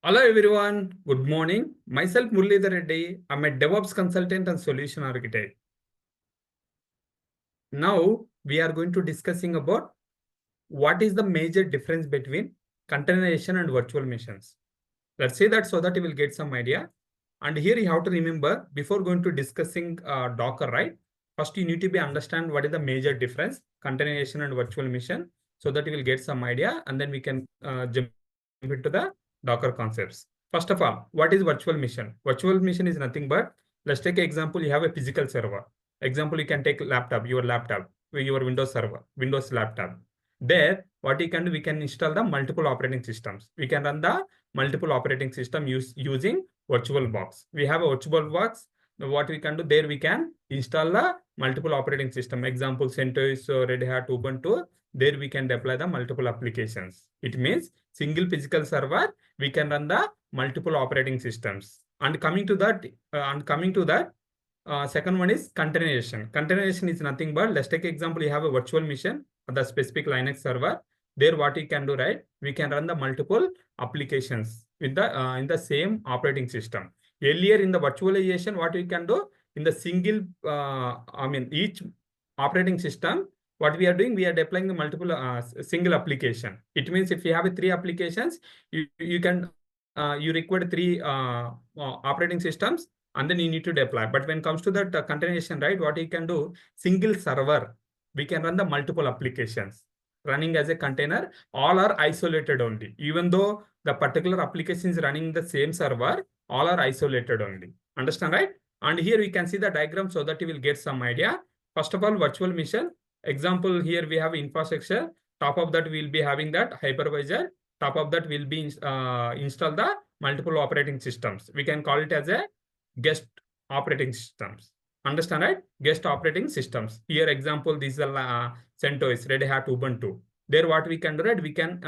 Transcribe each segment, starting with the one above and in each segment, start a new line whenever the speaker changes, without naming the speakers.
Hello everyone, good morning. Myself Muralidhar Reddy. I'm a DevOps consultant and solution architect. Now we are going to discussing about what is the major difference between containerization and virtual machines. Let's say that so that you will get some idea. And here you have to remember before going to discussing Docker, right? First you need to be understand what is the major difference containerization and virtual machine so that you will get some idea and then we can jump into the Docker concepts. First of all, what is virtual machine? Virtual machine is nothing but, let's take an example. You have a physical server. Example, you can take your laptop, your Windows server, Windows laptop. There, what you can do, we can install the multiple operating systems. We can run the multiple operating system using virtual box. We have a virtual box. What we can do there, we can install the multiple operating system. Example, CentOS, Red Hat, Ubuntu. There we can deploy the multiple applications. It means single physical server, we can run the multiple operating systems. And coming to that, second one is containerization. Containerization is nothing but, let's take example, you have a virtual machine, the specific Linux server. There what you can do, right? We can run the multiple applications with the in the same operating system. Earlier in the virtualization, what we can do in the single, each operating system, what we are doing, we are deploying the multiple single application. It means if you have three applications, you can you require three operating systems and then you need to deploy. But when it comes to that containerization, right, what you can do, single server, we can run the multiple applications running as a container. All are isolated only. Even though the particular application is running the same server, all are isolated only. Understand, right? And here we can see the diagram so that you will get some idea. First of all, virtual machine. Example, here we have infrastructure. Top of that, we'll be having that hypervisor. Top of that will be install the multiple operating systems. We can call it as a guest operating systems. Understand, right? Guest operating systems. Here example, this is CentOS, Red Hat, Ubuntu. There what we can do, right? We can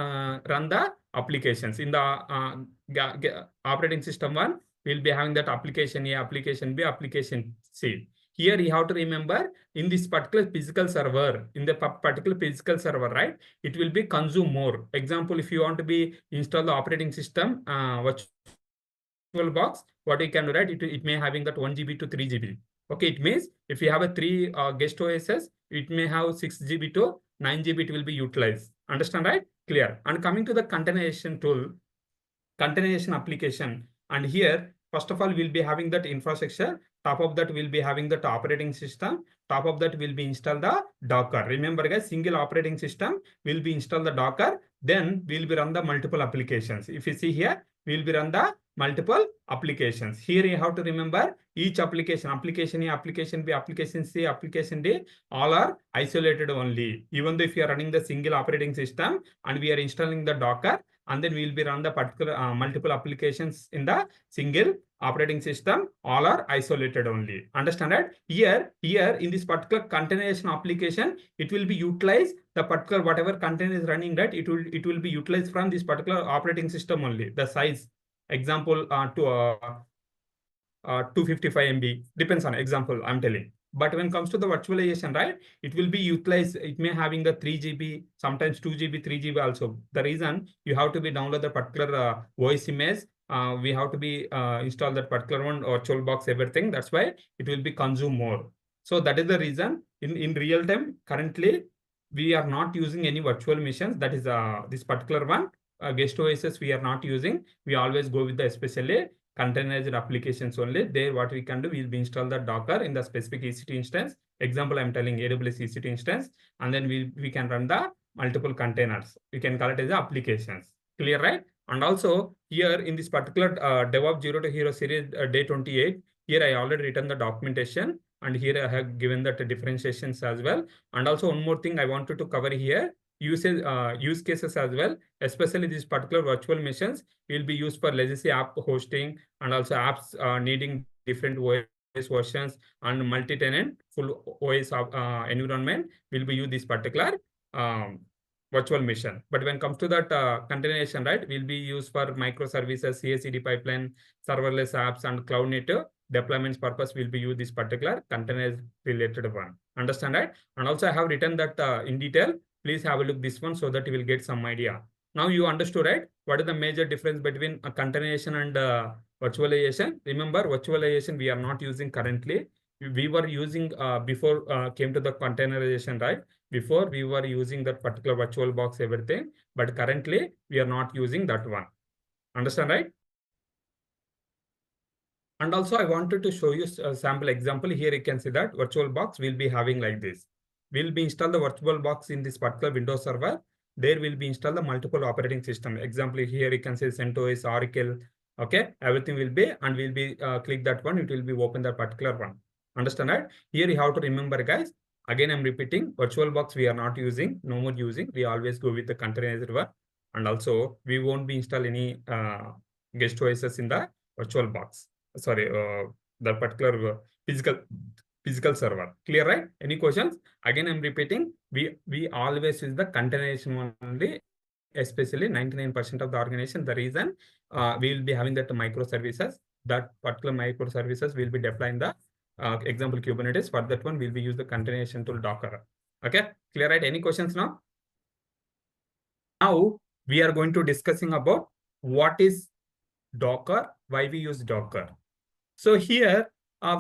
run the applications. In the operating system one, we'll be having that application A, application B, application C. Here you have to remember in this particular physical server, right? It will be consume more. Example, if you want to be install the operating system, virtual box, what you can do, right? It may having that 1 GB to 3 GB. Okay, it means if you have a three guest OSs, it may have 6 GB to 9 GB, it will be utilized. Understand, right? Clear. And coming to the containerization tool, containerization application, and here, first of all, we'll be having that infrastructure. Top of that, we'll be having that operating system. Top of that will be install the Docker. Remember, guys, single operating system will be install the Docker. Then we'll be run the multiple applications. If you see here, we'll be run the multiple applications. Here you have to remember each application, application A, application B, application C, application D, all are isolated only. Even though if you are running the single operating system and we are installing the Docker, and then we'll be run the particular multiple applications in the single operating system, all are isolated only. Understand that? Here in this particular containerization application, it will be utilized the particular whatever container is running, that it will be utilized from this particular operating system only. The size, example, 255 MB, depends on example I'm telling. But when it comes to the virtualization, right, it will be utilized. It may having the 3 GB, sometimes 2 GB, 3 GB also. The reason you have to be download the particular OS image. We have to be install that particular one virtual box, everything. That's why it will be consume more. So that is the reason in real time, currently, we are not using any virtual machines. That is this particular one. Guest OSs we are not using. We always go with the especially containerized applications only. There what we can do, we'll be install the Docker in the specific EC2 instance. Example, I'm telling AWS EC2 instance, and then we can run the multiple containers. We can call it as applications. Clear, right? And also here in this particular DevOps 0 to Hero series day 28, here I already written the documentation, and here I have given that differentiations as well. And also one more thing I wanted to cover here, use cases as well, especially these particular virtual machines will be used for legacy app hosting, and also apps needing different OS versions and multi-tenant full OS environment will be used this particular virtual machine. But when it comes to that containerization, right, will be used for microservices, CI/CD pipeline, serverless apps, and cloud native deployments purpose will be used this particular container related one. Understand, right? And also I have written that in detail. Please have a look this one so that you will get some idea. Now you understood, right? What is the major difference between a containerization and virtualization? Remember, virtualization we are not using currently. We were using before came to the containerization, right? Before we were using that particular virtual box, everything, but currently we are not using that one. Understand, right? And also I wanted to show you a sample example. Here you can see that virtual box will be having like this. We'll be install the virtual box in this particular Windows server. There will be install the multiple operating system. Example, here you can see CentOS, Oracle. Okay, everything will be, and we'll be click that one. It will be open that particular one. Understand, right? Here you have to remember, guys. Again, I'm repeating, virtual box we are not using, no more using. We always go with the containerized one. And also we won't be install any guest OSs in the virtual box. Sorry, the particular physical server. Clear, right? Any questions? Again, I'm repeating, we always use the containerization only, especially 99% of the organization. The reason we will be having that microservices, that particular microservices will be deploying the example Kubernetes. For that one, we'll be use the containerization tool Docker. Okay, clear, right? Any questions now? Now we are going to discussing about what is Docker, why we use Docker. So here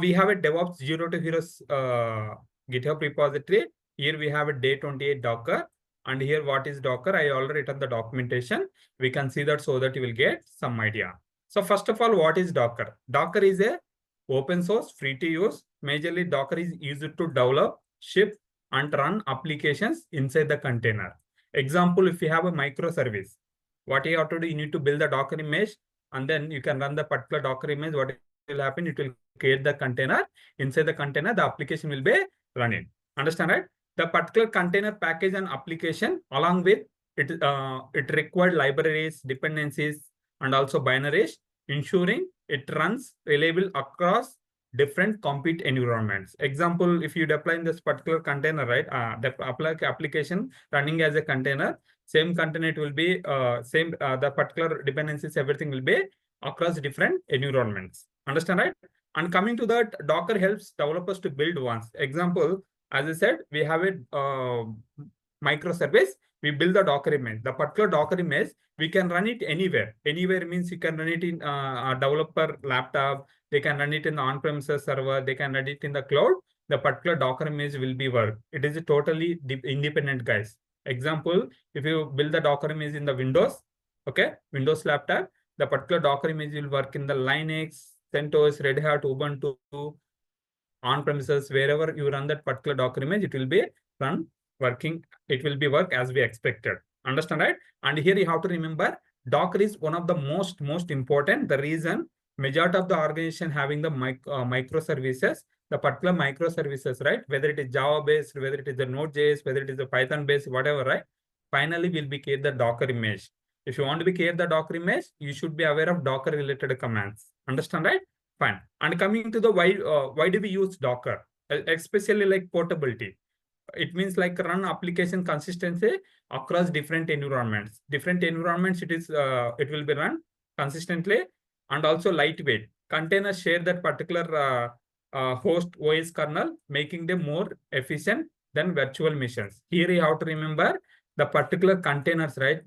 we have a DevOps 0 to Heroes GitHub repository. Here we have a day 28 Docker. And here what is Docker? I already written the documentation. We can see that so that you will get some idea. So first of all, what is Docker? Docker is a open source, free to use. Majorly Docker is used to develop, ship, and run applications inside the container. Example, if you have a microservice, what you have to do, you need to build the Docker image, and then you can run the particular Docker image. What will happen? It will create the container. Inside the container, the application will be running. Understand, right? The particular container package and application, along with it, it required libraries, dependencies, and also binaries, ensuring it runs reliable across different compute environments. Example, if you deploy in this particular container, right? The application running as a container, same container, it will be same, the particular dependencies, everything will be across different environments. Understand, right? And coming to that, Docker helps developers to build once. Example, as I said, we have a microservice. We build the Docker image. The particular Docker image, we can run it anywhere. Anywhere means you can run it in a developer laptop. They can run it in the on-premises server. They can run it in the cloud. The particular Docker image will be work. It is a totally independent, guys. Example, if you build the Docker image in the Windows, okay, Windows laptop, the particular Docker image will work in the Linux, CentOS, Red Hat, Ubuntu, on-premises, wherever you run that particular Docker image, it will be working. It will be work as we expected. Understand, right? And here you have to remember, Docker is one of the most important. The reason majority of the organization having the microservices, the particular microservices, right? Whether it is Java based, whether it is the Node.js, whether it is the Python based, whatever, right? Finally, we'll be create the Docker image. If you want to be create the Docker image, you should be aware of Docker related commands. Understand, right? Fine. And coming to the why do we use Docker? Especially like portability. It means like run application consistency across different environments. Different environments, it will be run consistently, and also lightweight. Containers share that particular host OS kernel, making them more efficient than virtual machines. Here you have to remember the particular containers, right?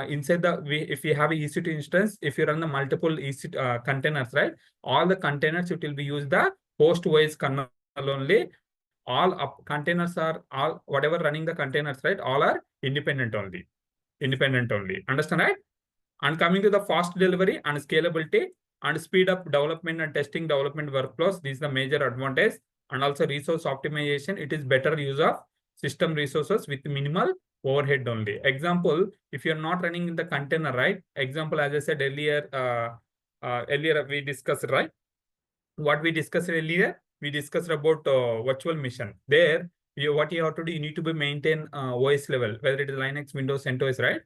Inside if you have a EC2 instance, if you run the multiple EC2 containers, right? All the containers, it will be used the host OS kernel only. All containers are whatever running the containers, right? All are independent only. Understand, right? And coming to the fast delivery and scalability and speed up development and testing development workflows, this is the major advantage. And also resource optimization, it is better use of system resources with minimal overhead only. Example, if you're not running in the container, right? Example, as I said earlier, earlier we discussed, right? What we discussed earlier, we discussed about virtual machine. There, what you have to do, you need to be maintain OS level, whether it is Linux, Windows, CentOS, right?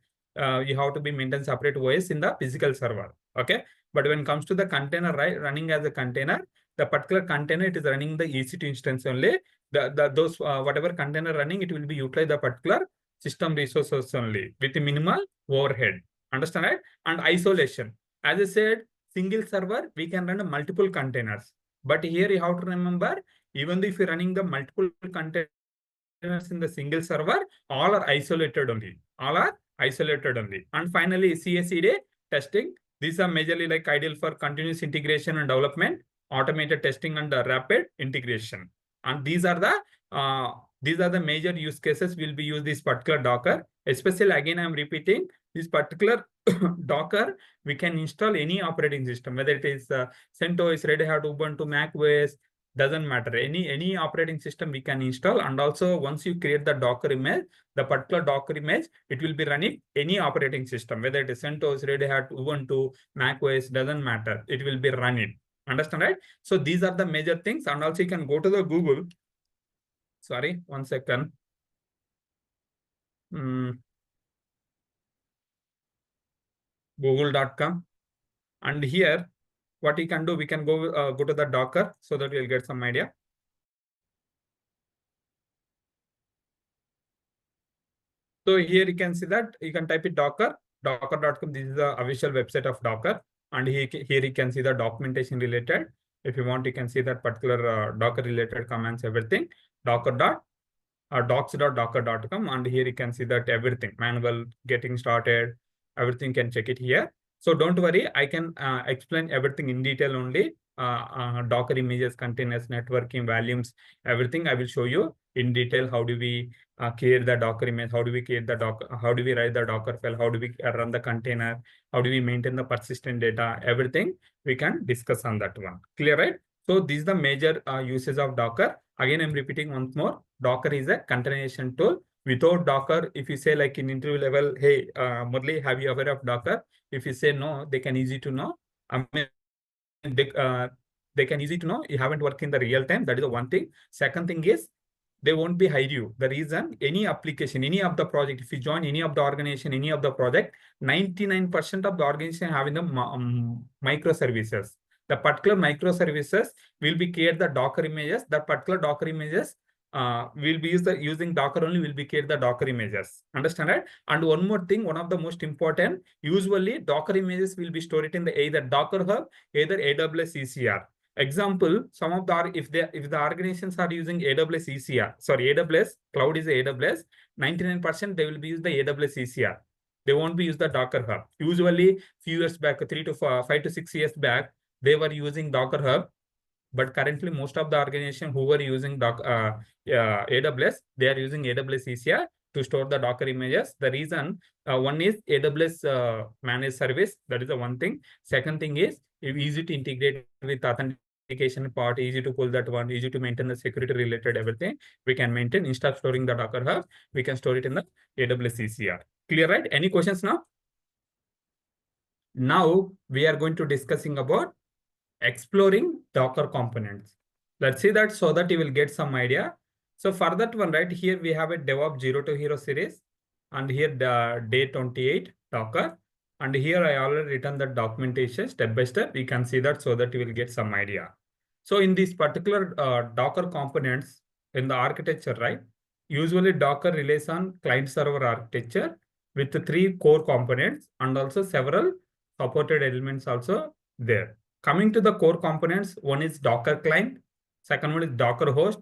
You have to be maintain separate OS in the physical server. Okay. But when it comes to the container, right, running as a container, the particular container, it is running the EC2 instance only. Those whatever container running, it will be utilize the particular system resources only with minimal overhead. Understand, right? And isolation. As I said, single server, we can run multiple containers. But here you have to remember, even if you're running the multiple containers in the single server, all are isolated only. All are isolated only. And finally, CI/CD testing. These are majorly like ideal for continuous integration and development, automated testing, and rapid integration. And these are the major use cases will be used this particular Docker. Especially again, I'm repeating this particular Docker. We can install any operating system, whether it is CentOS, Red Hat, Ubuntu, Mac OS, doesn't matter. Any operating system we can install. And also once you create the Docker image, the particular Docker image, it will be running any operating system, whether it is CentOS, Red Hat, Ubuntu, Mac OS, doesn't matter. It will be running. Understand, right? So these are the major things. And also you can go to the Google. Sorry, 1 second. Google.com. And here, what you can do, we can go to the Docker so that we'll get some idea. So here you can see that you can type it docker.com. This is the official website of Docker. And here you can see the documentation related. If you want, you can see that particular Docker related commands, everything. Docs.docker.com. And here you can see that everything, manual, getting started, everything can check it here. So don't worry, I can explain everything in detail only. Docker images, containers, networking, volumes, everything I will show you in detail. How do we create the Docker image? How do we create the Docker? How do we write the Docker file? How do we run the container? How do we maintain the persistent data? Everything we can discuss on that one. Clear, right? So these are the major uses of Docker. Again, I'm repeating once more. Docker is a containerization tool. Without Docker, if you say like in interview level, hey, Murali, have you aware of Docker? If you say no, they can easy to know. I mean, they can easy to know you haven't worked in the real time. That is the one thing. Second thing is they won't be hire you. The reason, any application, any of the project, if you join any of the organization, any of the project, 99% of the organization having the microservices. The particular microservices will be create the Docker images. That particular Docker images will be using Docker only, will be create the Docker images. Understand, right? And one more thing, one of the most important, usually Docker images will be stored in the either Docker Hub, either AWS ECR. Example, some of the if the organizations are using AWS ECR, sorry, AWS cloud is AWS, 99% they will be use the AWS ECR. They won't be use the Docker Hub. Usually, few years back, 5 to 6 years back, they were using Docker Hub. But currently, most of the organization who were using AWS, they are using AWS ECR to store the Docker images. The reason, one is AWS managed service. That is the one thing. Second thing is easy to integrate with authentication part, easy to pull that one, easy to maintain the security related everything. We can maintain instead of storing the Docker Hub, we can store it in the AWS ECR. Clear, right? Any questions now? Now we are going to discussing about exploring Docker components. Let's see that so that you will get some idea. So for that one, right here, we have a DevOps 0 to Hero series. And here the day 28 Docker. And here I already written the documentation step by step. You can see that so that you will get some idea. So in this particular Docker components in the architecture, right? Usually Docker relies on client server architecture with the 3 core components and also several supported elements also there. Coming to the core components, one is Docker client, second one is Docker host,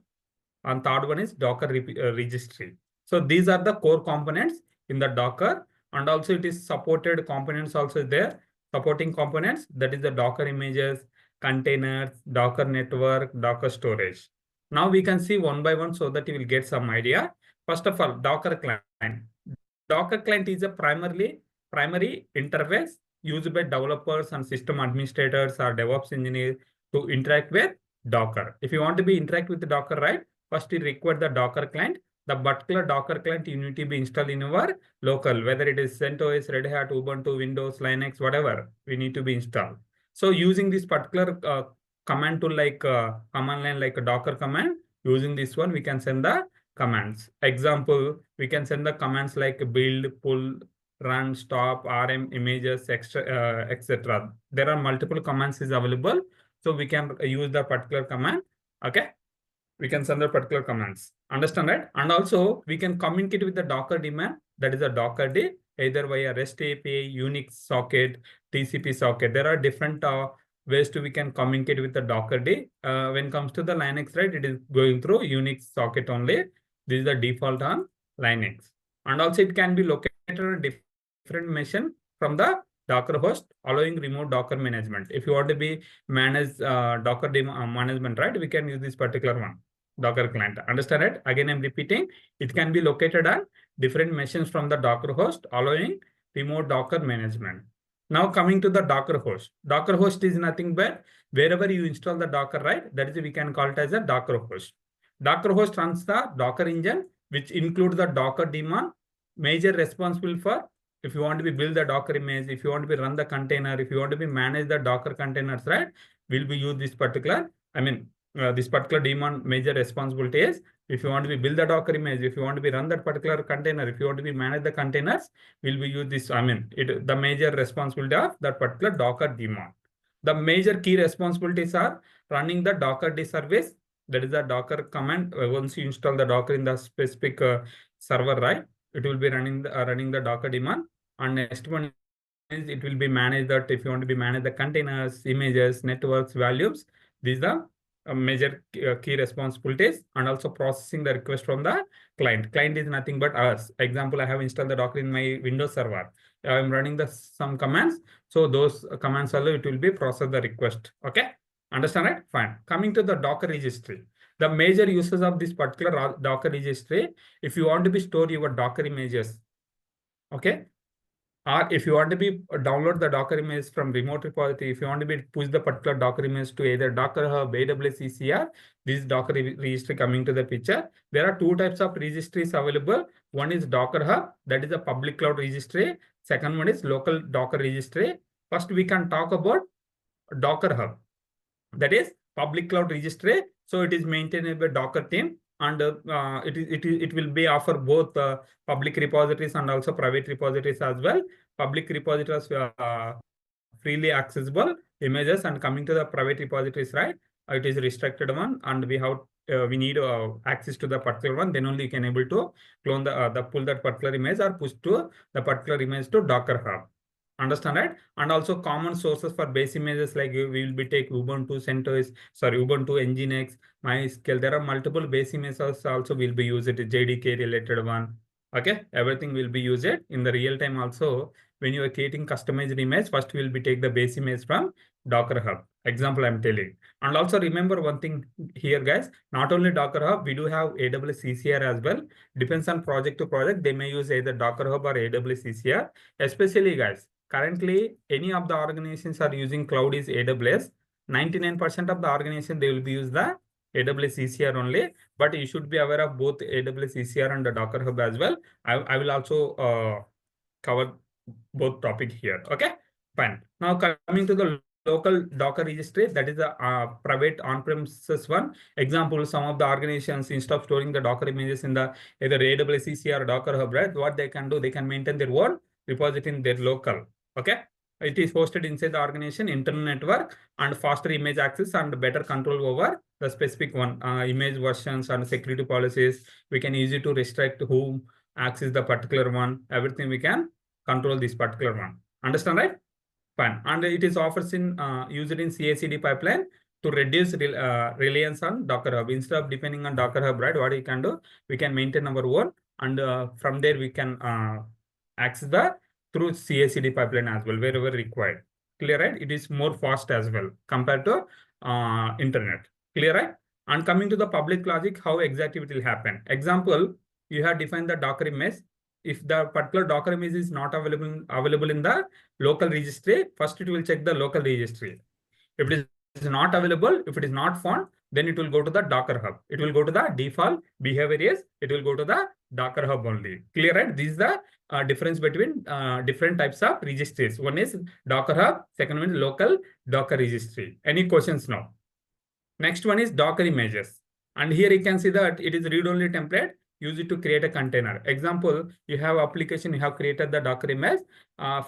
and third one is Docker registry. So these are the core components in the Docker, and also it is supported components also there. Supporting components, that is the Docker images, containers, Docker network, Docker storage. Now we can see one by one so that you will get some idea. First of all, Docker client. Docker client is a primary interface used by developers and system administrators or DevOps engineers to interact with Docker. If you want to be interact with the Docker, right? First you require the Docker client. The particular Docker client you need to be installed in your local, whether it is CentOS, Red Hat, Ubuntu, Windows, Linux, whatever, we need to be installed. So using this particular command tool like command line like a Docker command, using this one, we can send the commands. Example, we can send the commands like build, pull, run, stop, rm, images, etc. There are multiple commands is available. So we can use the particular command. Okay. We can send the particular commands. Understand, right? And also we can communicate with the Docker daemon. That is a Docker D, either via REST API, Unix socket, TCP socket. There are different ways to we can communicate with the Docker D. When it comes to the Linux, right, it is going through Unix socket only. This is the default on Linux. And also it can be located on different different machine from the Docker host, allowing remote Docker management. If you want to be manage Docker management, right, we can use this particular one, Docker client. Understand it? Again, I'm repeating, it can be located on different machines from the Docker host, allowing remote Docker management. Now coming to the Docker host. Docker host is nothing but wherever you install the Docker, right? That is, we can call it as a Docker host. Docker host runs the Docker engine, which includes the Docker daemon, major responsible for if you want to be build the Docker image, if you want to be run the container, if you want to be manage the Docker containers, right? Will be use this particular, this particular daemon major responsibility is if you want to be build the Docker image, if you want to be run that particular container, if you want to be manage the containers, will be use this, the major responsibility of that particular Docker daemon. The major key responsibilities are running the Docker service. That is the Docker command. Once you install the Docker in the specific server, right? It will be running the Docker daemon. And next one is it will be managed that if you want to be manage the containers, images, networks, values. These are major key responsibilities, and also processing the request from the client. Client is nothing but us. Example, I have installed the Docker in my Windows server. I am running some commands. So those commands also it will be process the request. Okay. Understand it? Fine. Coming to the Docker registry. The major uses of this particular Docker registry, if you want to be store your Docker images, okay, or if you want to be download the Docker image from remote repository, if you want to be push the particular Docker image to either Docker Hub, AWS ECR, this Docker registry coming to the picture. There are two types of registries available. One is Docker Hub, that is a public cloud registry. Second one is local Docker registry. First, we can talk about Docker Hub. That is public cloud registry. So it is maintained by Docker team, and it will be offer both public repositories and also private repositories as well. Public repositories freely accessible images, and coming to the private repositories, right? It is restricted one, and we need access to the particular one. Then only you can able to clone the pull that particular image or push to the particular image to Docker Hub. Understand, right? And also common sources for base images, like we will be take Ubuntu CentOS, Ubuntu Nginx, MySQL. There are multiple base images also will be used, JDK related one. Okay, everything will be used in the real time also. When you are creating customized image, first we will be take the base image from Docker Hub. Example I'm telling. And also remember one thing here, guys, not only Docker Hub, we do have AWS ECR as well. Depends on project to project. They may use either Docker Hub or AWS ECR. Especially, guys, currently, any of the organizations are using cloud is AWS. 99% of the organization, they will be use the AWS ECR only, but you should be aware of both AWS ECR and the Docker Hub as well. I will also cover both topic here. Okay, fine. Now coming to the local Docker registry, that is a private on-premises one. Example, some of the organizations, instead of storing the Docker images in the either AWS ECR or Docker Hub, right? What they can do, they can maintain their own repository in their local. Okay, it is hosted inside the organization internal network, and faster image access and better control over the specific one image versions and security policies. We can easy to restrict whom access the particular one. Everything we can control this particular one. Understand, right? Fine. And it is offers in used in CI/CD pipeline to reduce reliance on Docker Hub. Instead of depending on Docker Hub, right? What we can do, we can maintain our own, and from there we can access the through CI/CD pipeline as well, wherever required. Clear, right? It is more fast as well compared to internet. Clear, right? And coming to the public logic, how exactly it will happen. Example, you have defined the Docker image. If the particular Docker image is not available in the local registry, first it will check the local registry. If it is not available, if it is not found, then it will go to the Docker Hub. It will go to the default behavior is it will go to the Docker Hub only. Clear, right? This is the difference between different types of registries. One is Docker Hub, second one is local Docker registry. Any questions now? Next one is Docker images. And here you can see that it is read-only template. Use it to create a container. Example, you have application, you have created the Docker image.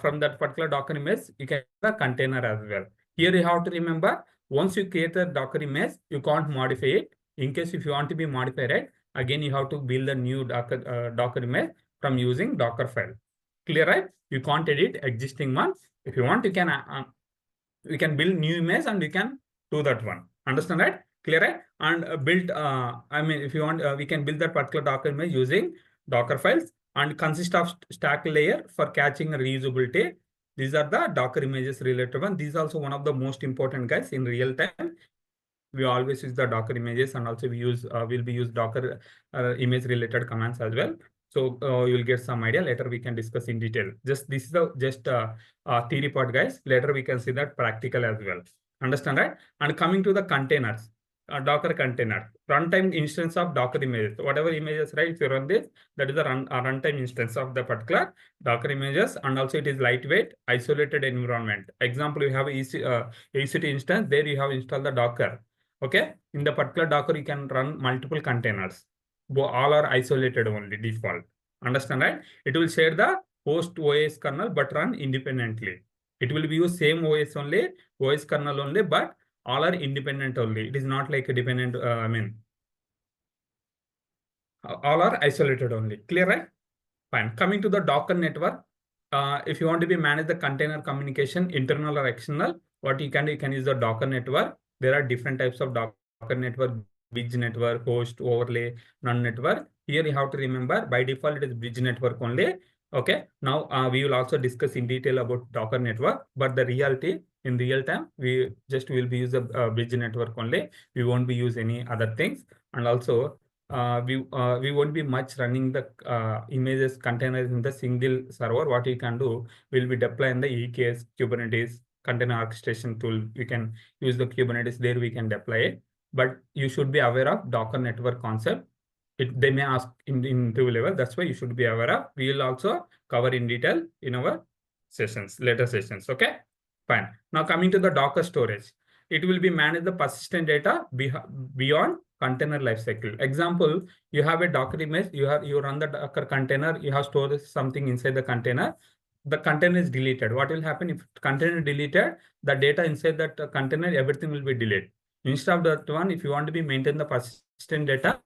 From that particular Docker image, you can have a container as well. Here you have to remember, once you create a Docker image, you can't modify it. In case if you want to be modified, right, again, you have to build a new Docker image from using Docker file. Clear, right? You can't edit existing one. If you want, you can build new image and you can do that one. Understand, right? Clear, right? And build, if you want, we can build that particular Docker image using Docker files. and consist of stack layer for catching reusability. These are the Docker images related one. These are also one of the most important guys in real time. We always use the Docker images, and also we'll be use Docker image related commands as well. So you'll get some idea. Later we can discuss in detail. Just this is the theory part, guys. Later we can see that practical as well. Understand, right? And coming to the containers, Docker container, runtime instance of Docker images. Whatever images, right? If you run this, that is a runtime instance of the particular Docker images, and also it is lightweight, isolated environment. Example, you have EC2 instance. There you have installed the Docker. Okay, in the particular Docker, you can run multiple containers. All are isolated only default. Understand, right? It will share the host OS kernel, but run independently. It will be use same OS only, OS kernel only, but all are independent only. It is not like a dependent, all are isolated only. Clear, right? Fine. Coming to the Docker network, if you want to be manage the container communication, internal or external, what you can do, you can use the Docker network. There are different types of Docker network: bridge network, host, overlay, none network. Here you have to remember, by default, it is bridge network only. Okay. Now we will also discuss in detail about Docker network, but the reality in real time, we just will be use a bridge network only. We won't be use any other things. And also we won't be much running the images containers in the single server. What you can do, will be deploy in the EKS Kubernetes container orchestration tool. We can use the Kubernetes there, we can deploy it. But you should be aware of Docker network concept. They may ask in interview level. That's why you should be aware of. We will also cover in detail in our sessions, later sessions. Okay, fine. Now coming to the Docker storage, it will be manage the persistent data beyond container lifecycle. Example, you have a Docker image, you run the Docker container, you have stored something inside the container. The container is deleted. What will happen if container deleted? The data inside that container, everything will be deleted. Instead of that one, if you want to be maintain the persistent data,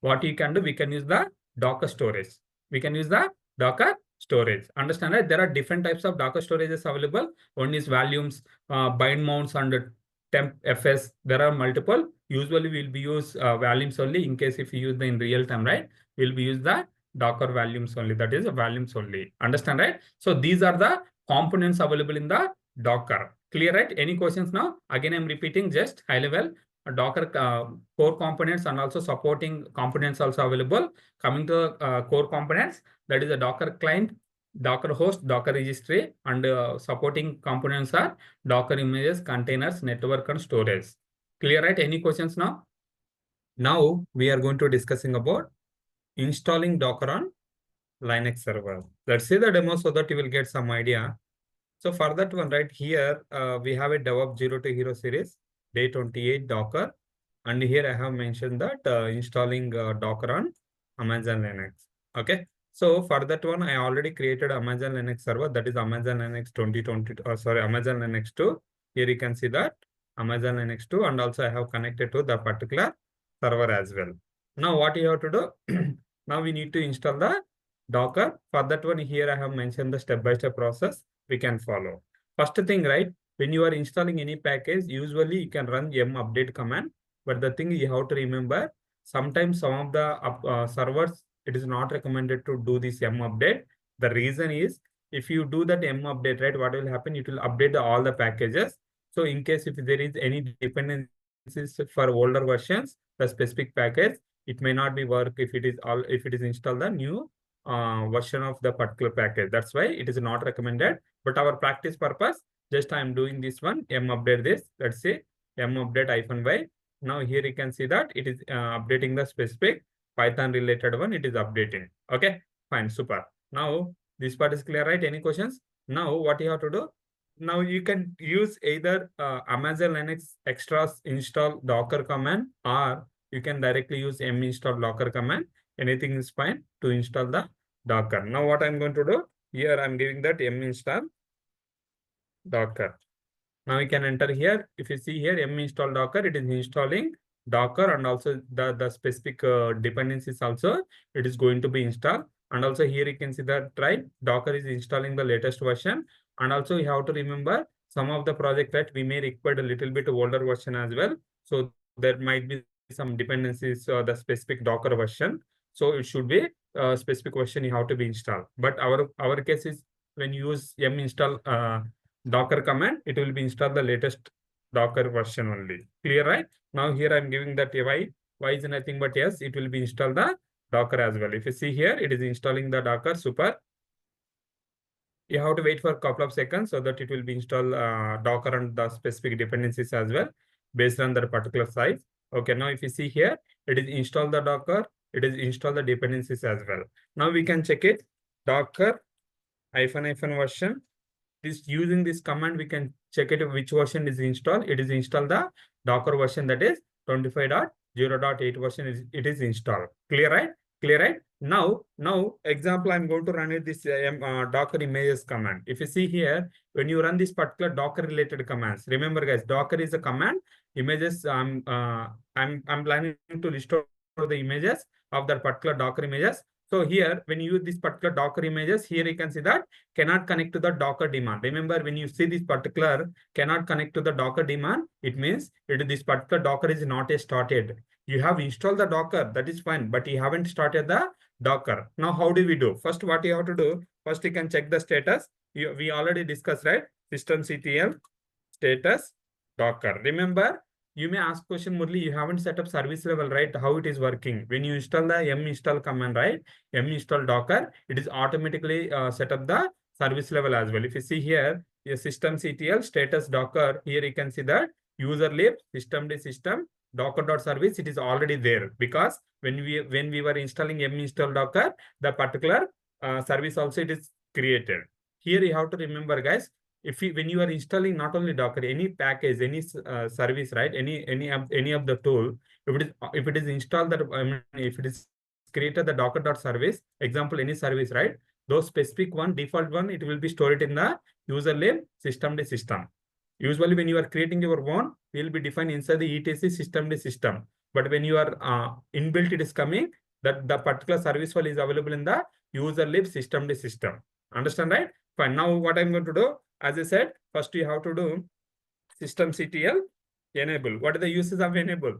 what you can do, we can use the Docker storage. We can use the Docker storage. Understand, right? There are different types of Docker storages available. One is volumes, bind mounts, and temp fs. There are multiple. Usually we'll be use volumes only. In case if you use the in real time, right, we'll be use the Docker volumes only. That is volumes only. Understand, right? So these are the components available in the Docker. Clear, right? Any questions now? Again, I'm repeating just high level. Docker core components and also supporting components also available. Coming to core components, that is a Docker client, Docker host, Docker registry, and supporting components are Docker images, containers, network, and storage. Clear, right? Any questions now? Now we are going to discussing about installing Docker on Linux server. Let's see the demo so that you will get some idea. So for that one, right here, we have a DevOps 0 to Hero series, day 28 Docker. And here I have mentioned that installing Docker on Amazon Linux. Okay. So for that one, I already created Amazon Linux server. That is Amazon Linux 2020, Amazon Linux 2. Here you can see that Amazon Linux 2. And also I have connected to the particular server as well. Now what you have to do? Now we need to install the Docker. For that one, here I have mentioned the step-by-step process we can follow. First thing, right, when you are installing any package, usually you can run update command. But the thing you have to remember, sometimes some of the servers, it is not recommended to do this update. The reason is, if you do that update, right, what will happen? It will update all the packages. So in case if there is any dependencies for older versions, the specific package, it may not be work if it is installed the new version of the particular package. That's why it is not recommended. But our practice purpose, just I am doing this one, update this. Let's say update -y. Now here you can see that it is updating the specific Python related one. It is updating. Okay, fine, super. Now this part is clear, right? Any questions? Now what you have to do? Now you can use either Amazon Linux extras install Docker command, or you can directly use install Docker command. Anything is fine to install the Docker. Now what I'm going to do, here I'm giving that install Docker. Now you can enter here. If you see here install Docker, it is installing Docker, and also the specific dependencies also it is going to be installed. And also here you can see that, right, Docker is installing the latest version. And also you have to remember some of the project that we may require a little bit older version as well. So there might be some dependencies the specific Docker version. So it should be specific version you have to be installed. But our case is when you use yum install Docker command, it will be installed the latest Docker version only. Clear, right? Now here I'm giving that why is nothing but yes, it will be installed the Docker as well. If you see here, it is installing the Docker. Super. You have to wait for a couple of seconds so that it will be installed Docker and the specific dependencies as well based on that particular size. Okay, now if you see here, it is install the Docker, it is install the dependencies as well. Now we can check it, Docker -- version. Using this command, we can check it which version is installed. It is installed the Docker version, that is 25.0.8 version it is installed. Clear, right? Clear, right? Now example, I'm going to run it this Docker images command. If you see here, when you run this particular Docker related commands, remember guys, Docker is a command. Images, I'm planning to restore the images of that particular Docker images. So here, when you use this particular Docker images, here you can see that cannot connect to the Docker daemon. Remember, when you see this particular cannot connect to the Docker daemon, it means this particular Docker is not yet started. You have installed the Docker, that is fine, but you haven't started the Docker. Now, how do we do? First, what you have to do, first you can check the status. We already discussed, right? Systemctl status Docker. Remember, you may ask question, Murli, you haven't set up service level, right? How it is working? When you install the yum install command, right? Yum install Docker, it is automatically set up the service level as well. If you see here, your systemctl status Docker, here you can see that user lib system docker.service, it is already there because when we were installing yum install Docker, the particular service also it is created. Here you have to remember, guys, when you are installing not only Docker, any package, any service, right? Any of the tool, if it is installed that if it is created the Docker.service, example, any service, right? Those specific one, default one, it will be stored in the user lib system. Usually when you are creating your own, it will be defined inside the etc system. But when you are inbuilt, it is coming that the particular service file is available in the user lib system. Understand, right? Fine. Now what I'm going to do, as I said, first you have to do systemctl enable. What are the uses of enable?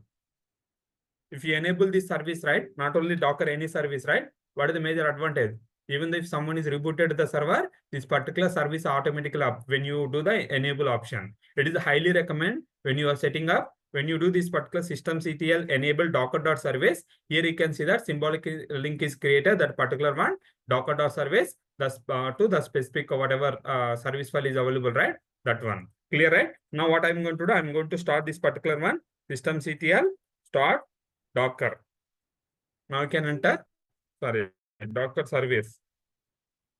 If you enable this service, right, not only Docker, any service, right, what is the major advantage? Even if someone is rebooted the server, this particular service automatically up when you do the enable option. It is highly recommend when you are setting up, when you do this particular systemctl enable docker.service, here you can see that symbolic link is created, that particular one, docker.service, to the specific whatever service file is available, right? That one. Clear, right? Now what I'm going to do, I'm going to start this particular one, systemctl start Docker. Now you can enter, Docker service.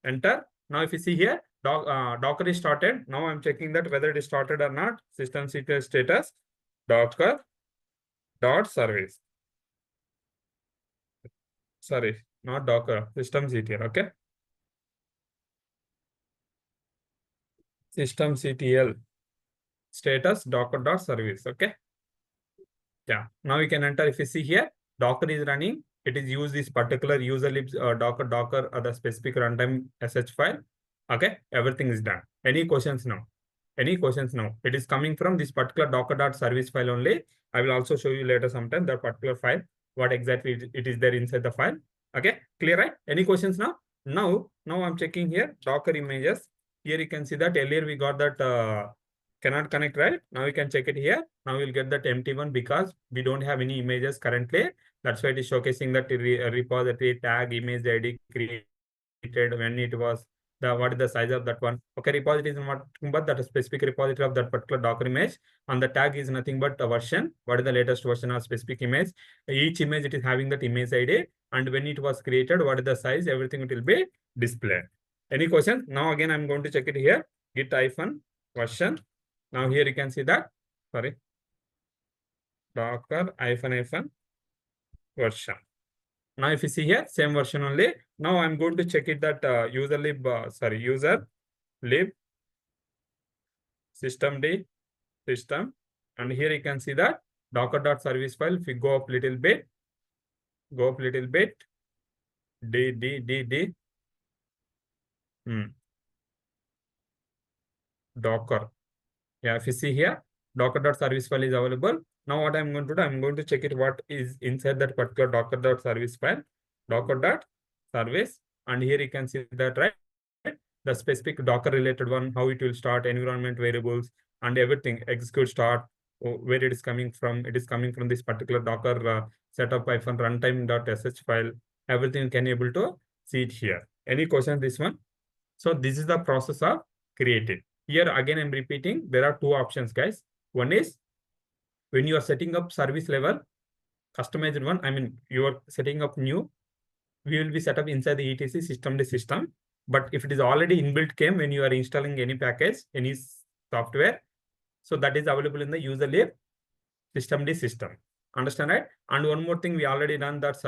Enter. Now if you see here, Docker is started. Now I'm checking that whether it is started or not. Systemctl status Docker dot service. Sorry, not Docker, systemctl, okay? Systemctl status docker.service, okay? Yeah, now you can enter. If you see here, Docker is running. It is use this particular user libs docker the specific runtime sh file. Okay, everything is done. Any questions now? Any questions now? It is coming from this particular docker.service file only. I will also show you later sometime the particular file, what exactly it is there inside the file. Okay, clear, right? Any questions now? Now I'm checking here Docker images. Here you can see that earlier we got that cannot connect, right? Now you can check it here. Now you'll get that empty one because we don't have any images currently. That's why it is showcasing that repository tag image ID created when it was what is the size of that one. Okay, repository is not but that specific repository of that particular Docker image, and the tag is nothing but a version. What is the latest version of specific image? Each image it is having that image ID, and when it was created, what is the size? Everything it will be displayed. Any questions? Now again I'm going to check it here. Git -version. Now here you can see that, Docker -version. Now if you see here, same version only. Now I'm going to check it that user lib system. And here you can see that docker.service file. If you go up little bit, Docker. Yeah, if you see here, docker.service file is available. Now what I'm going to do, I'm going to check it what is inside that particular docker.service file. Docker.service. service. And here you can see that, right? The specific Docker related one, how it will start, environment variables, and everything, execute start, where it is coming from. It is coming from this particular Docker setup -, runtime.sh file. Everything you can able to see it here. Any question this one? So this is the process of creating. Here again, I'm repeating, there are two options, guys. One is when you are setting up service level, customized one, I mean, you are setting up new, we will be set up inside the etc system. But if it is already inbuilt came when you are installing any package, any software, so that is available in the user lib system. Understand, right? And one more thing we already done, that's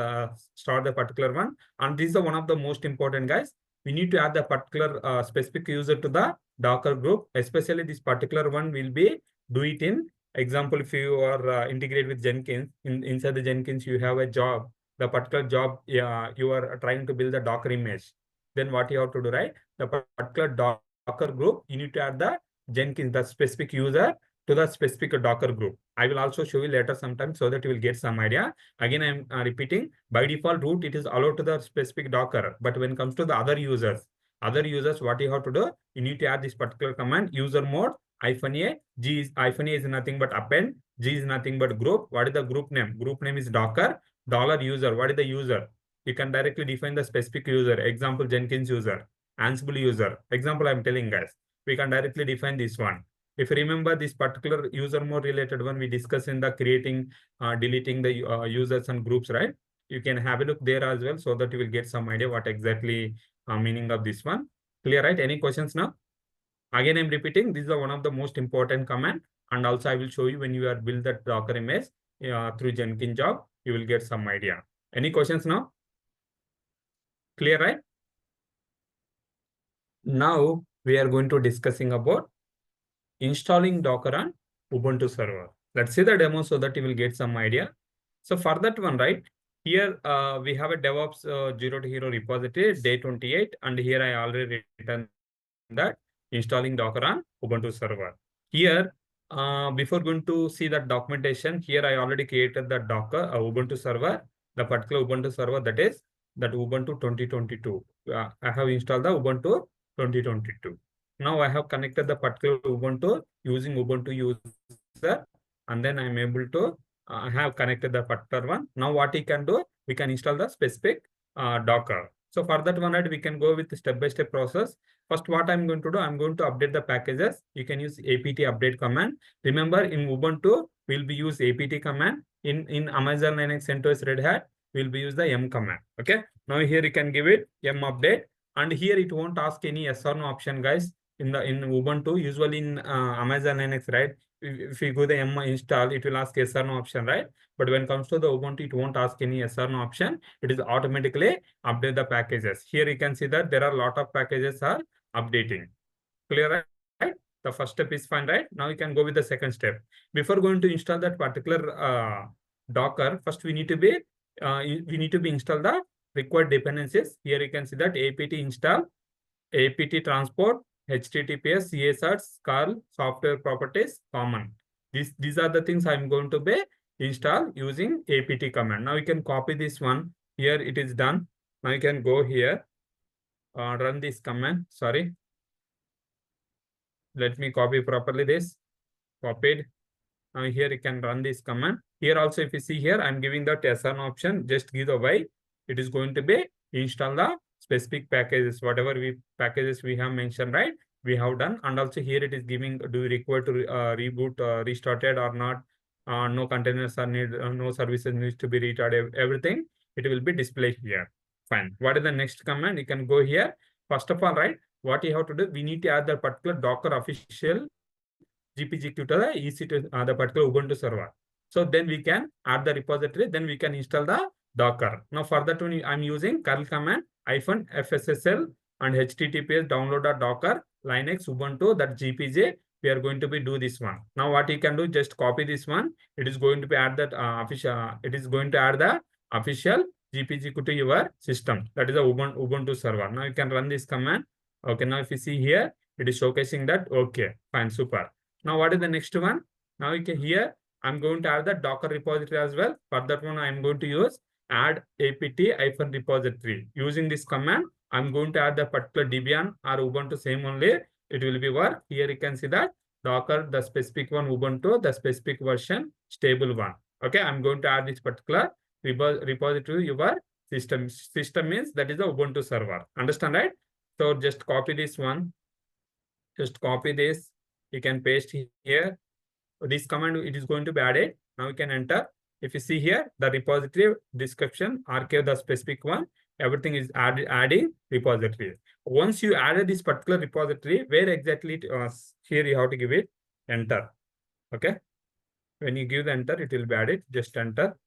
start the particular one. And this is the one of the most important, guys. We need to add the particular specific user to the Docker group, especially this particular one will be do it in example. If you are integrate with Jenkins, inside the Jenkins, you have a job, the particular job, you are trying to build the Docker image. Then what you have to do, right? The particular Docker group, you need to add the Jenkins, the specific user to the specific Docker group. I will also show you later sometime so that you will get some idea. Again, I'm repeating, by default root, it is allowed to the specific Docker. But when it comes to the other users, what you have to do, you need to add this particular command, user mode, -a, G is -a is nothing but append, G is nothing but group. What is the group name? Group name is Docker, $user. What is the user? You can directly define the specific user. Example, Jenkins user, Ansible user. Example, I'm telling, guys. We can directly define this one. If you remember this particular user mode related one, we discussed in the creating, deleting the users and groups, right? You can have a look there as well so that you will get some idea what exactly meaning of this one. Clear, right? Any questions now? Again, I'm repeating, this is one of the most important command. And also I will show you when you are build that Docker image through Jenkins job, you will get some idea. Any questions now? Clear, right? Now we are going to discussing about installing Docker on Ubuntu server. Let's see the demo so that you will get some idea. So for that one, right, here we have a DevOps 0 to hero repository, day 28. And here I already written that installing Docker on Ubuntu server. Here, before going to see that documentation, here I already created the Docker Ubuntu server, the particular Ubuntu server that is that Ubuntu 2022. I have installed the Ubuntu 2022. Now I have connected the particular Ubuntu using Ubuntu user, and then I'm able to have connected the particular one. Now what we can do, we can install the specific Docker. So for that one, right, we can go with the step-by-step process. First, what I'm going to do, I'm going to update the packages. You can use apt update command. Remember, in Ubuntu, we'll be use apt command. In Amazon Linux, CentOS, Red Hat, we'll be use the m command. Okay. Now here you can give it m update, and here it won't ask any yes or no option, guys. In Ubuntu, usually in Amazon Linux, right? If you go the m install, it will ask yes or no option, right? But when it comes to the Ubuntu, it won't ask any yes or no option. It is automatically update the packages. Here you can see that there are a lot of packages are updating. Clear, right? The first step is fine, right? Now you can go with the second step. Before going to install that particular Docker, first we need to be install the required dependencies. Here you can see that apt install, apt transport, HTTPS, CSRs, curl, software properties, common. These are the things I'm going to be install using apt command. Now you can copy this one. Here it is done. Now you can go here, run this command. Sorry. Let me copy properly this. Copied. Now here you can run this command. Here also, if you see here, I'm giving the TSN option. Just give the Y. It is going to be install the specific packages, whatever packages we have mentioned, right? We have done. And also here it is giving, do you require to reboot, restarted or not? No containers are needed, no services needs to be restarted, everything. It will be displayed here. Fine. What is the next command? You can go here. First of all, right, what you have to do, we need to add the particular Docker official GPG to the EC2, the particular Ubuntu server. So then we can add the repository, then we can install the Docker. Now for that one, I'm using curl command -fssl and HTTPS download.docker Linux Ubuntu that GPG. We are going to be do this one. Now what you can do, just copy this one. It is going to be add that official. It is going to add the official GPG to your system. That is the Ubuntu server. Now you can run this command. Okay. Now if you see here, it is showcasing that. Okay, fine, super. Now what is the next one? Now you can here, I'm going to add the Docker repository as well. For that one, I'm going to use add apt-repository. Using this command, I'm going to add the particular Debian or Ubuntu same only. It will be work. Here you can see that Docker, the specific one, Ubuntu, the specific version, stable one. Okay, I'm going to add this particular repository to your system. System means that is the Ubuntu server. Understand, right? So just copy this one. Just copy this. You can paste here. This command, it is going to be added. Now you can enter. If you see here, the repository description, archive the specific one, everything is adding repository. Once you added this particular repository, where exactly it was, here you have to give it enter. Okay. When you give the enter, it will be added. Just enter.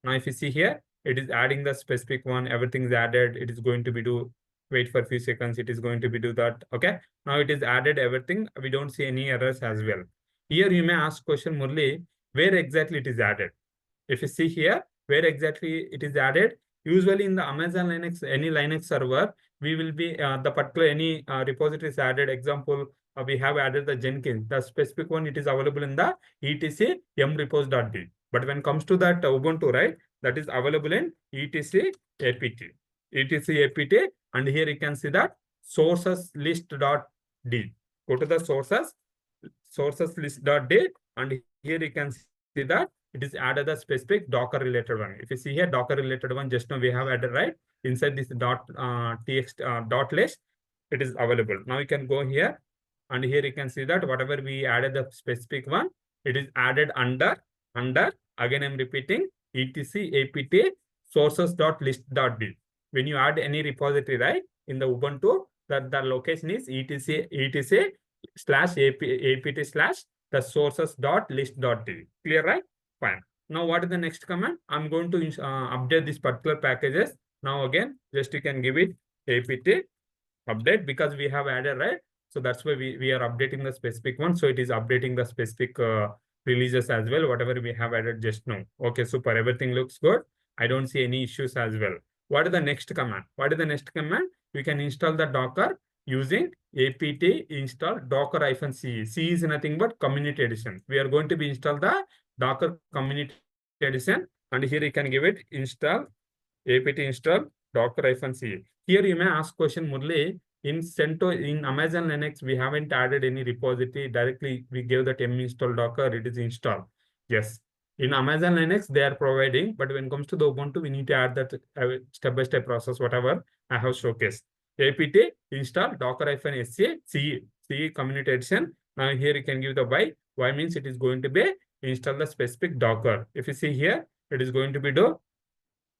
Now, if you see here, it is adding the specific one, everything is added. It is going to be do, wait for a few seconds. It is going to be do that. Okay. Now it is added everything. We don't see any errors as well. Here you may ask question, Murli, where exactly it is added? If you see here, where exactly it is added, usually in the Amazon Linux, any Linux server, we will be the particular any repository is added. Example, we have added the Jenkins, the specific one, it is available in the etc mrepos.d. But when it comes to that Ubuntu, right, that is available in etc apt, and here you can see that sources list.d. Go to the sources list.d, and here you can see that it is added the specific Docker related one. If you see here, Docker related one, just now we have added, right, inside this dot list, it is available. Now you can go here, and here you can see that whatever we added the specific one, it is added under again I'm repeating, etc apt sources.list.d. When you add any repository, right, in the Ubuntu, that the location is etc slash apt slash the sources.list.d. Clear, right? Fine. Now what is the next command? I'm going to update this particular packages. Now again, just you can give it apt update, because we have added, right? So that's why we are updating the specific one. So it is updating the specific releases as well, whatever we have added just now. Okay, super. Everything looks good. I don't see any issues as well. What is the next command? What is the next command? You can install the Docker using apt install docker-c. C is nothing but community edition. We are going to be install the Docker community edition, and here you can give it install apt install docker-c. Here you may ask question, Murli, in CentOS, in Amazon Linux, we haven't added any repository. Directly, we gave that install Docker, it is installed. Yes. In Amazon Linux, they are providing, but when it comes to the Ubuntu, we need to add that step-by-step process, whatever I have showcased. apt install docker-c C community edition. Now here you can give the y means it is going to be install the specific Docker. If you see here, it is going to be do.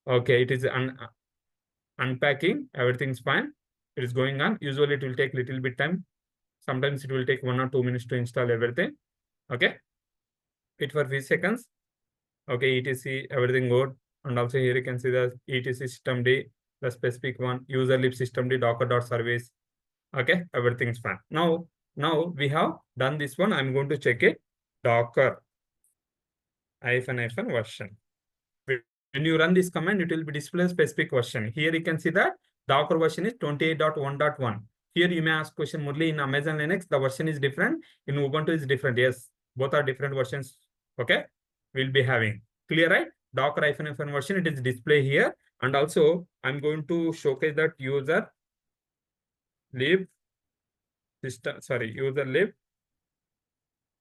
Okay, it is unpacking. Everything's fine. It is going on. Usually it will take little bit time. Sometimes it will take 1 or 2 minutes to install everything. Okay. Wait for a few seconds. Okay, etc, everything good. And also here you can see the etc systemd, the specific one, user lib systemd docker.service. Okay, everything's fine. Now we have done this one. I'm going to check it. Docker -version. When you run this command, it will be display specific version. Here you can see that Docker version is 28.1.1. Here you may ask question, Murli, in Amazon Linux, the version is different. In Ubuntu is different. Yes, both are different versions. Okay, we'll be having. Clear, right? Docker -version version, it is display here. And also, I'm going to showcase that user lib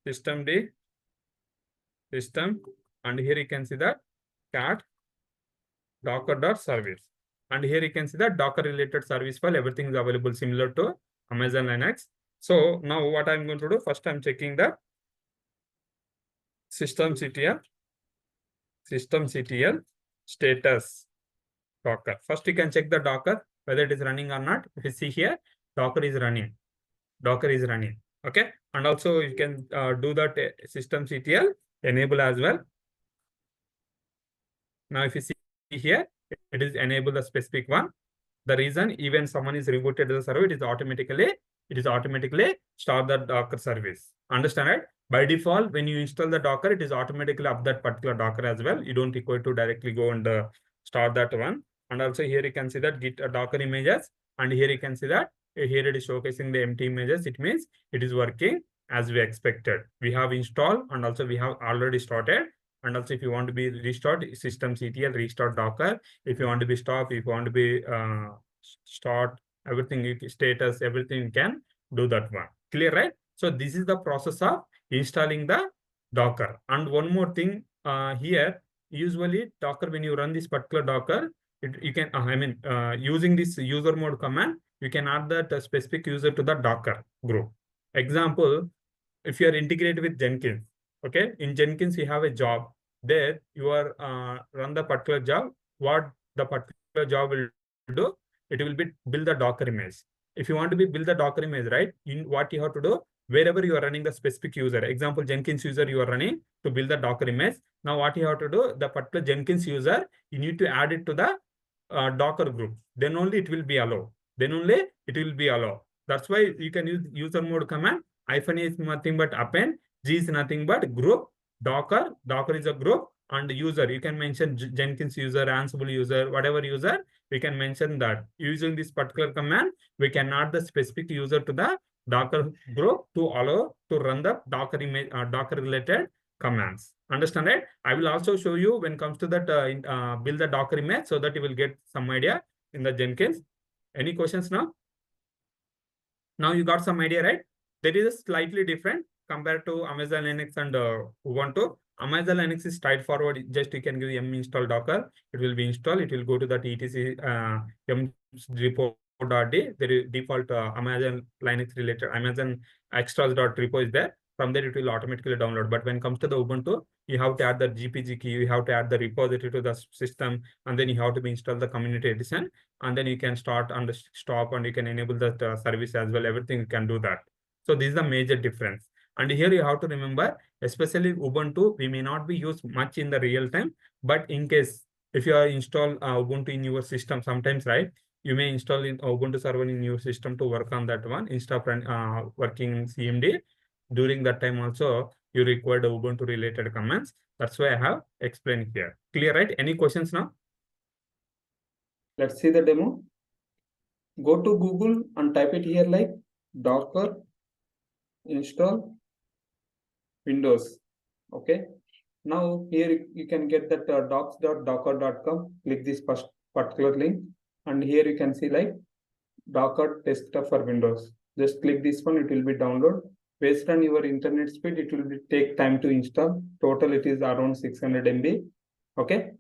systemd system, and here you can see that cat docker.service, and here you can see that Docker related service file, everything is available similar to Amazon Linux. So now what I'm going to do, first I'm checking the systemctl status Docker. First you can check the Docker whether it is running or not. If you see here, Docker is running. Okay, and also you can do that systemctl enable as well. Now if you see here, it is enable the specific one. The reason, even someone is rebooted the server, it is automatically start the Docker service. Understand, right? By default, when you install the Docker, it is automatically up that particular Docker as well. You don't require to directly go and start that one. And also here you can see that Git Docker images, and here you can see that here it is showcasing the empty images. It means it is working as we expected. We have installed, and also we have already started, And also if you want to be restart systemctl restart docker. If you want to be stop, if you want to be start, everything, status, everything you can do that one. Clear, right? So this is the process of installing the Docker. And one more thing here, usually Docker, when you run this particular Docker, you can, using this user mode command, you can add that specific user to the Docker group. Example, if you are integrated with Jenkins, okay, in Jenkins, you have a job. There, you are run the particular job. What the particular job will do, it will be build the Docker image. If you want to be build the Docker image, right, in what you have to do, wherever you are running the specific user, example, Jenkins user you are running to build the Docker image. Now, what you have to do, the particular Jenkins user, you need to add it to the Docker group. Then only it will be allowed. Then only it will be allowed. That's why you can use user mode command. Hyphen is nothing but append. G is nothing but group. Docker. Docker is a group. And user, you can mention Jenkins user, Ansible user, whatever user, we can mention that. Using this particular command, we can add the specific user to the Docker group to allow to run the Docker image, Docker related commands. Understand it? I will also show you when it comes to that build the Docker image so that you will get some idea in the Jenkins. Any questions now? Now you got some idea, right? That is slightly different compared to Amazon Linux and Ubuntu. Amazon Linux is straightforward. Just you can give yum install Docker. It will be installed. It will go to that etc yum repo.d. There is default Amazon Linux related Amazon extras.repo is there. From there, it will automatically download. But when it comes to the Ubuntu, you have to add the GPG key. You have to add the repository to the system, and then you have to be install the community edition, and then you can start and stop, and you can enable that service as well. Everything you can do that. So this is the major difference. And here you have to remember, especially Ubuntu, we may not be used much in the real time, but in case if you are install Ubuntu in your system, sometimes, right, you may install in Ubuntu server in your system to work on that one instead of working CMD. During that time also, you require the Ubuntu related commands. That's why I have explained here. Clear, right? Any questions now?
Let's see the demo. Go to Google and type it here like Docker install Windows. Okay. Now here you can get that docs.docker.com. Click this first particular link, and here you can see like Docker desktop for Windows. Just click this one. It will be download. Based on your internet speed, it will take time to install. Total it is around 600 MB. Okay.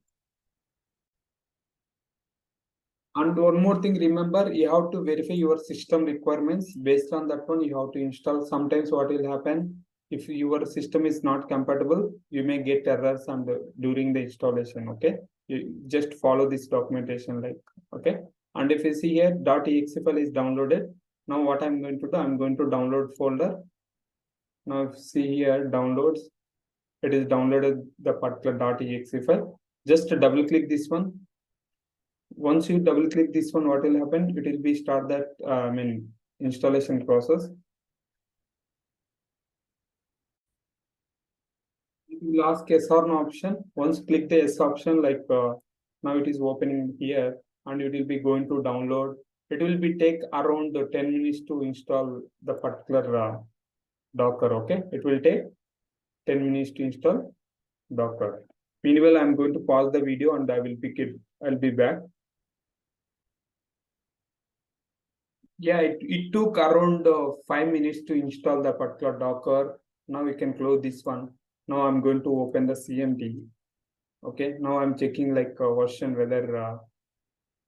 And one more thing, remember, you have to verify your system requirements. Based on that one, you have to install. Sometimes what will happen, if your system is not compatible, you may get errors and during the installation. Okay, you just follow this documentation like, okay. And if you see here, .exe file is downloaded. Now what I'm going to do, I'm going to download folder. Now if you see here, downloads, it is downloaded the particular .exe file. Just double click this one. Once you double click this one, what will happen? It will be start that installation process. It will ask yes or no option. Once click the yes option, like now it is opening here, and it will be going to download. It will be take around 10 minutes to install the particular Docker. Okay, it will take 10 minutes to install Docker. Meanwhile, I'm going to pause the video and I will pick it. I'll be back. Yeah, it took around 5 minutes to install the particular Docker. Now we can close this one. Now I'm going to open the CMD. Okay, now I'm checking like version whether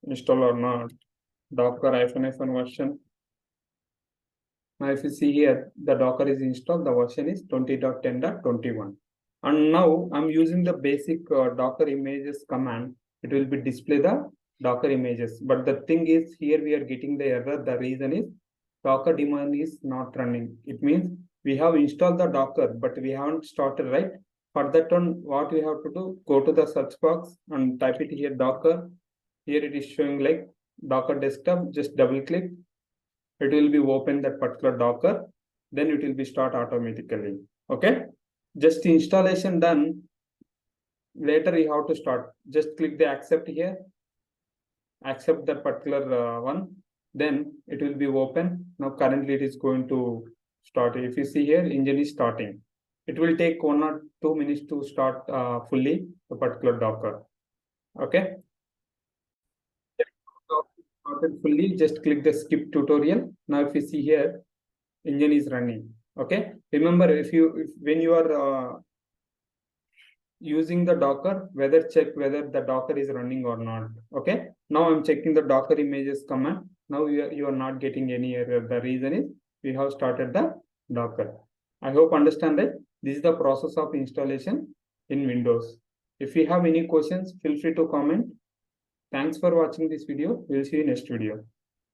install or not. Docker --- version. Now if you see here, the Docker is installed. The version is 20.10.21. And now I'm using the basic Docker images command. It will be display the Docker images. But the thing is here we are getting the error. The reason is Docker daemon is not running. It means we have installed the Docker, but we haven't started, right? For that one, what we have to do, go to the search box and type it here Docker. Here it is showing like Docker desktop. Just double click. It will be open that particular Docker. Then it will be start automatically. Okay. Just installation done. Later you have to start. Just click the accept here. Accept that particular one. Then it will be open. Now currently it is going to start. If you see here, engine is starting. it will take 1 or 2 minutes to start fully the particular Docker. Okay. Started fully, just click the skip tutorial. Now, if you see here, engine is running. Okay. Remember, when you are using the Docker, check whether the Docker is running or not. Okay. Now I'm checking the Docker images command. Now you are not getting any error. The reason is we have started the Docker. I hope understand that this is the process of installation in Windows. If you have any questions, feel free to comment. Thanks for watching this video. We'll see you next video.